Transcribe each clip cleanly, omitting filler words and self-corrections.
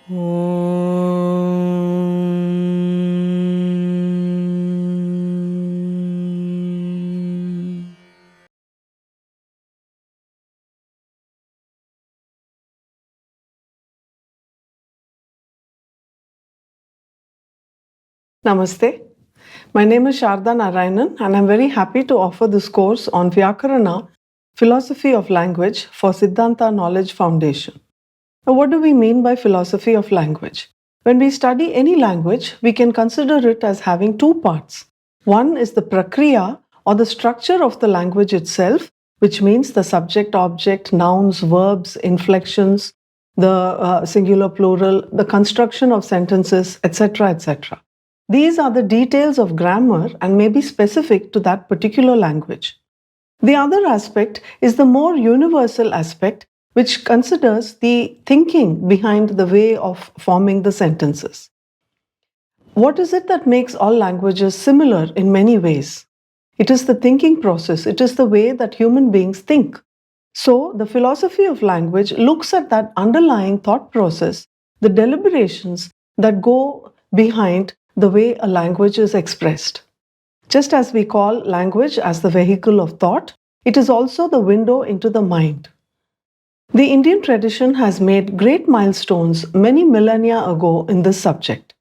Namaste. My name is Sharda Narayanan, and I'm very happy to offer this course on Vyakarana, Philosophy of Language for Siddhanta Knowledge Foundation. Now, what do we mean by philosophy of language? When we study any language, we can consider it as having two parts. One is the prakriya, or the structure of the language itself, which means the subject, object, nouns, verbs, inflections, the singular, plural, the construction of sentences, etc., etc. These are the details of grammar and may be specific to that particular language. The other aspect is the more universal aspect, which considers the thinking behind the way of forming the sentences. What is it that makes all languages similar in many ways? It is the thinking process, it is the way that human beings think. So, the philosophy of language looks at that underlying thought process, the deliberations that go behind the way a language is expressed. Just as we call language as the vehicle of thought, it is also the window into the mind. The Indian tradition has made great milestones many millennia ago in this subject.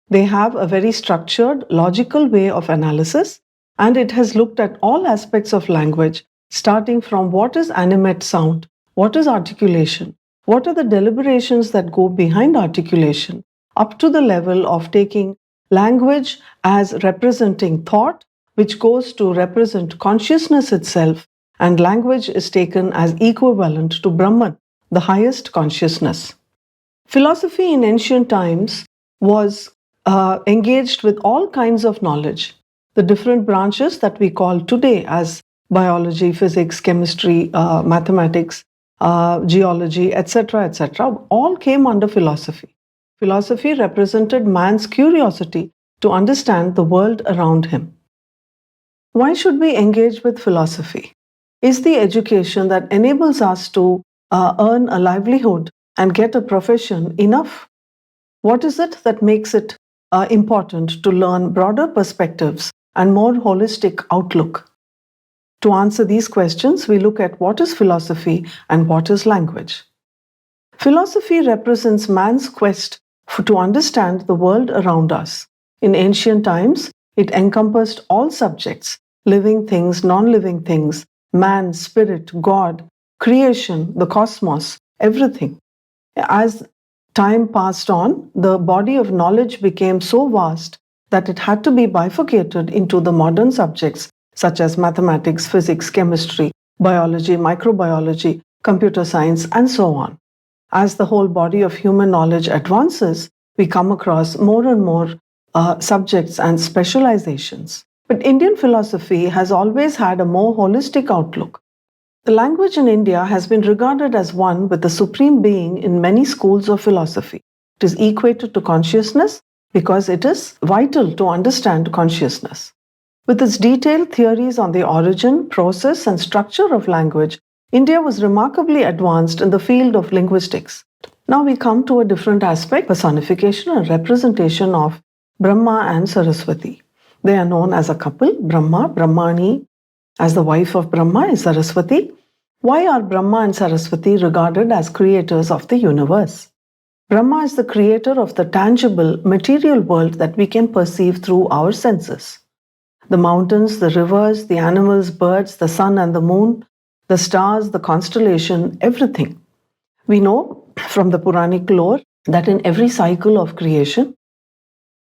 They have a very structured, logical way of analysis, and it has looked at all aspects of language, starting from what is animate sound, what is articulation, what are the deliberations that go behind articulation, up to the level of taking language as representing thought, which goes to represent consciousness itself, and language is taken as equivalent to Brahman, the highest consciousness. Philosophy in ancient times was engaged with all kinds of knowledge. The different branches that we call today as biology, physics, chemistry, mathematics, geology, etc., all came under philosophy. Philosophy represented man's curiosity to understand the world around him. Why should we engage with philosophy? Is the education that enables us to earn a livelihood and get a profession enough? What is it that makes it important to learn broader perspectives and more holistic outlook? To answer these questions, we look at what is philosophy and what is language. Philosophy represents man's quest to understand the world around us. In ancient times, it encompassed all subjects, living things, non-living things, man, spirit, God, creation, the cosmos, everything. As time passed on, the body of knowledge became so vast that it had to be bifurcated into the modern subjects such as mathematics, physics, chemistry, biology, microbiology, computer science, and so on. As the whole body of human knowledge advances, we come across more and more subjects and specializations. But Indian philosophy has always had a more holistic outlook. The language in India has been regarded as one with the supreme being in many schools of philosophy. It is equated to consciousness because it is vital to understand consciousness. With its detailed theories on the origin, process, and structure of language, India was remarkably advanced in the field of linguistics. Now we come to a different aspect, personification and representation of Brahma and Saraswati. They are known as a couple, Brahma, Brahmani, as the wife of Brahma is Saraswati. Why are Brahma and Saraswati regarded as creators of the universe? Brahma is the creator of the tangible, material world that we can perceive through our senses. The mountains, the rivers, the animals, birds, the sun and the moon, the stars, the constellation, everything. We know from the Puranic lore that in every cycle of creation,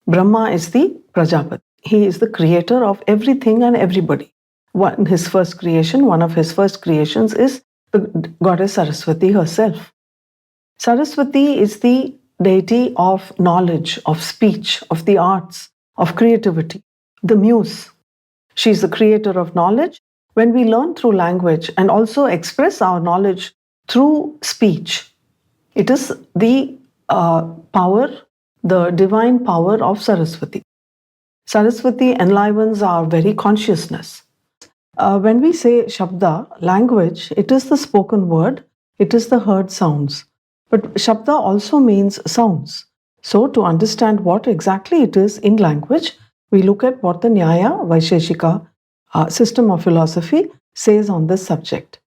Brahma is the Prajapati. He is the creator of everything and everybody. One of his first creations is the goddess Saraswati herself. Saraswati is the deity of knowledge, of speech, of the arts, of creativity, the muse. She is the creator of knowledge. When we learn through language and also express our knowledge through speech, it is the power, the divine power of Saraswati. Saraswati enlivens our very consciousness. When we say Shabda, language, it is the spoken word, it is the heard sounds. But Shabda also means sounds. So, to understand what exactly it is in language, we look at what the Nyaya Vaisheshika system of philosophy says on this subject.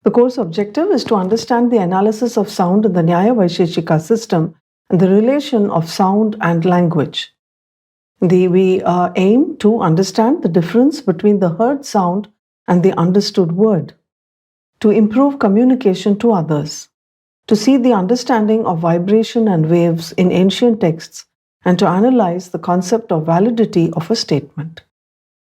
The course objective is to understand the analysis of sound in the Nyaya Vaisheshika system and the relation of sound and language. We aim to understand the difference between the heard sound and the understood word, to improve communication to others, to see the understanding of vibration and waves in ancient texts, and to analyze the concept of validity of a statement.